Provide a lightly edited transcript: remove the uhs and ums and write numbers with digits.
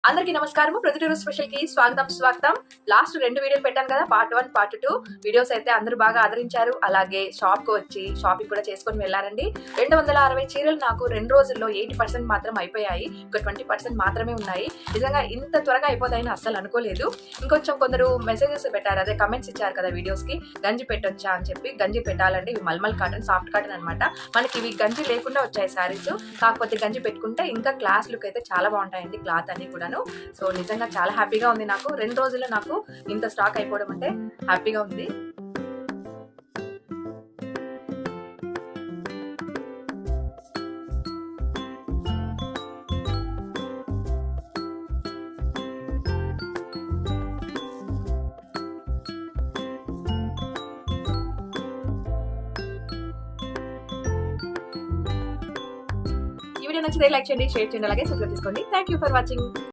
అందరికీ నమస్కారము. ప్రొద్దుటూరు స్పెషల్ కి స్వాగతం. లాస్ట్ 2 వీడియోలు పెట్టాను కదా, పార్ట్ 1 పార్ట్ 2 వీడియోస్ అయితే అందరూ బాగా ఆదరించారు. అలాగే షాప్ కు వచ్చి షాపింగ్ కూడా చేసుకొని వెళ్ళారండి. 260 చీరలు నాకు 2 రోజుల్లో 80% మాత్రం అయిపోయాయి. ఒక 20% మాత్రమే ఉన్నాయి. నిజంగా ఇంత త్వరగా అయిపోతాయని అస్సలు అనుకోలేదు. ఇంకొంచెం కొందరు మెసేజెస్ పెట్టారు, అదే కమెంట్స్ ఇచ్చారు కదా వీడియోస్ కి, గంజి పెట్టొచ్చా అని చెప్పి. గంజి పెట్టాలండి. ఇవి మల్మల్ కాటన్, సాఫ్ట్ కాటన్ అనమాట. మనకి ఇవి గంజి లేకుండా వచ్చాయి శారీస్. కాకపోతే గంజి పెట్టుకుంటే ఇంకా క్లాస్ లుక్ అయితే చాలా బాగుంటాయండి, క్లాత్ అన్ని కూడాను. సో నిజంగా చాలా హ్యాపీగా ఉంది. నాకు 2 రోజుల్లో నాకు ఇంత స్టాక్ అయిపోవడం అంటే హ్యాపీగా ఉంది. ఈ వీడియో నచ్చితే లైక్ చేయండి, షేర్ చేయండి, అలాగే సబ్స్క్రైబ్ చేసుకోండి. Thank you for watching.